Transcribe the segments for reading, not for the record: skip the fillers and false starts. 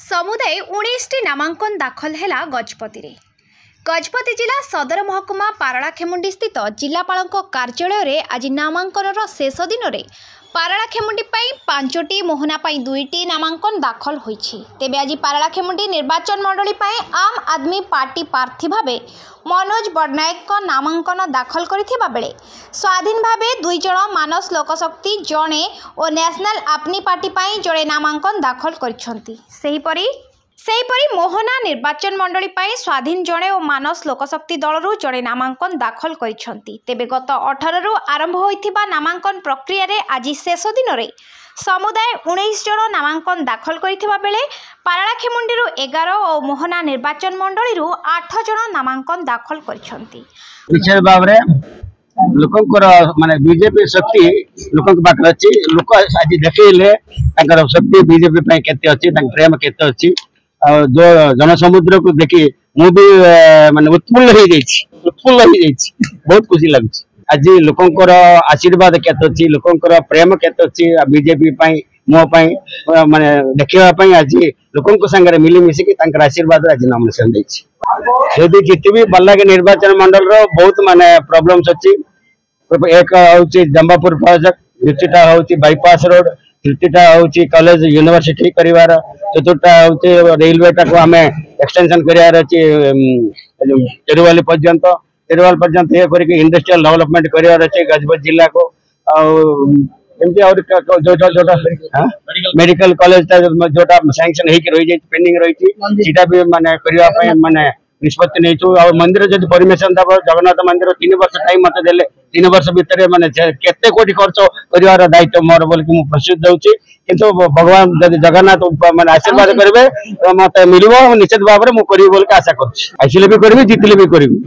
समुदाय 19टी नामांकन दाखल है गजपति रे। गजपति जिला सदर महकुमा पारलाखेमुंडी स्थित जिलापाल कार्यालय रे आज नामांकन शेष दिन में पारलाखेमुंडी 5टी मोहना 2टी नामांकन दाखल होईछि। तेबे आज पारलाखेमुंडी निर्वाचन मंडली आम आदमी पार्टी प्रार्थी भावे मनोज बड़नायक नामांकन दाखल करथिबा बेले स्वाधीन भावे 2 जण मानस लोकशक्ति जणे और नेशनल अपनी पार्टी जड़े नामांकन दाखल करिसंती। सेहीपरि मोहना निर्वाचन मंडली स्वाधीन जड़े और मानस लोकशक्ति दलरू जड़े नामांकन दाखल करिसंती। तेबे गत 18 रु आरंभ होइथिबा नामांकन प्रक्रिया रे आज शेष दिन में समुदाय 19 जण नामांकन दाखल करथिबा बेले पारलाखेमुंडी 11 और मोहना निर्वाचन मंडली 8 जण नामांकन दाखल करिसंती। विशेष भाव लोकंकर माने बीजेपी शक्ति लोक पाखे अच्छी लोक आज देखले शक्ति बीजेपी केते अच्छी प्रेम केते अच्छी जो जनसमुद्र को देखी मु भी माने उत्फुल्ल बहुत खुशी लगुच। आज लोकंकर आशीर्वाद केते अच्छी लोकंकर प्रेम केते अच्छी बीजेपी मो माने देखा आज लोक संगे मिलमिशिकी आशीर्वाद आज नॉमिनेशन यदि जीतबी बल्लागी निर्वाचन मंडल बहुत माने प्रॉब्लम्स अच्छी। एक हूँ जम्बापुर प्रोजेक्ट, द्वितीयटा हूँ बाईपास रोड, तृतीयटा हूँ कॉलेज यूनिवर्सिटी करार, चतुर्थटा हूँ रेलवे टाक आम एक्सटेंशन करार अच्छी चेरुवाली पर्यंत ये करके इंडस्ट्रियल डेवलपमेंट करार अच्छे गजपति जिला को जोटा मेडिकल कॉलेज जोटा सैंक्शन रही पेंडिंग रही भी माने माने निष्पत्ति नहीं मंदिर जब परमिशन दब जगन्नाथ मंदिर 3 वर्ष टाइम मत देले 3 वर्ष भितर माने केते कोटी खर्च करिवार दायित्व मोर बोल कि प्रस्तुत दउची किंतु भगवान जब जगन्नाथ माने आशीर्वाद करबे मत मिलबो निश्चित भाव में मु करी बोल के आशा करछि। आइले भी करबी जितले भी करबी।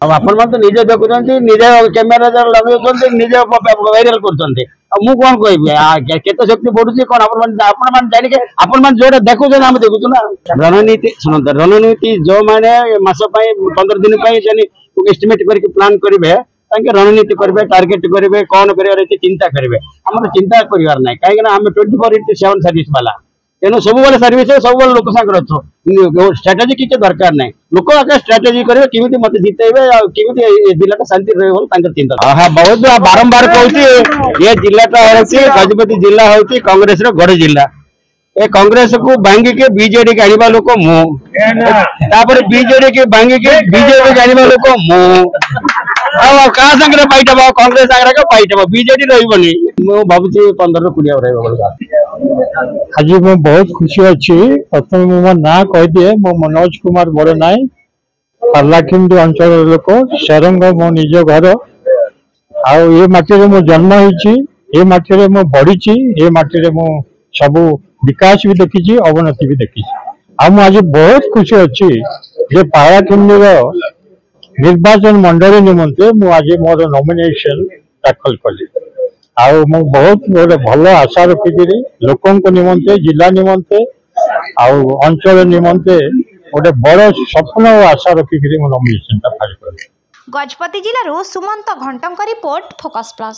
अब आपण मन तो निजे देखुचंती निजे कैमरा लगौचंती निजे वायरल करचंती मु कौन कह केते शक्ति बढ़ुची कौन आपण जानिके आपण मन जोटा देखुछन हम देखुछु ना। रणनीति सुनत रणनीति जो माने मास 15 दिन एस्टिमेट करके प्लान करेंगे रणनीति करेंगे टार्गेट करेंगे कौन कर चिंता करेंगे आम चिंता करार ना कहीं आम 24/7 सर्विस वाला तेणु सब सर्विस सब लोक सागर अच्छो स्ट्राटेजी किसी दरकार ना लोक आगे स्ट्राटेजी करेंगे किमी मत जितेबे किमी जिला शांति रहा चिंता। हाँ बहुत बारंबार कहूँ ये जिलाटा हूँ गजपति जिला हूँ कांग्रेस गढ़ जिला ए कांग्रेस को भांगी के बीजेडी के आने लोक मु बीजेडी के भांगी के बीजेपी के आने लोक मु क्या संगे फाइट हम कांग्रेस आगे फाइट हम बीजेडी रही मु भावुँ 15-20 आज मैं बहुत खुशी अच्छी। प्रथम मो ना कहीदिए मो मनोज कुमार बड़नायक पारलाखेमुंडी अंचल लोक शेरंग मो निज घर ये माटी मो जन्म होती माटी मो बढ़ी ये माटी मो सबू विकास भी देखी अवनति भी देखी आज बहुत खुशी अच्छी जे पारलाखेमुंडी निर्वाचन मंडली निमंते मु आज मोर नॉमिनेशन दाखल कली बहुत भल आशा रखी लोकों निमंते जिला निमंते अंचल निमंते गोटे बड़ स्वप्न और आशा रखी नॉमिनेशन फाइल कली। गजपति जिलूर सुमंत घंटों रिपोर्ट फोकस प्लस।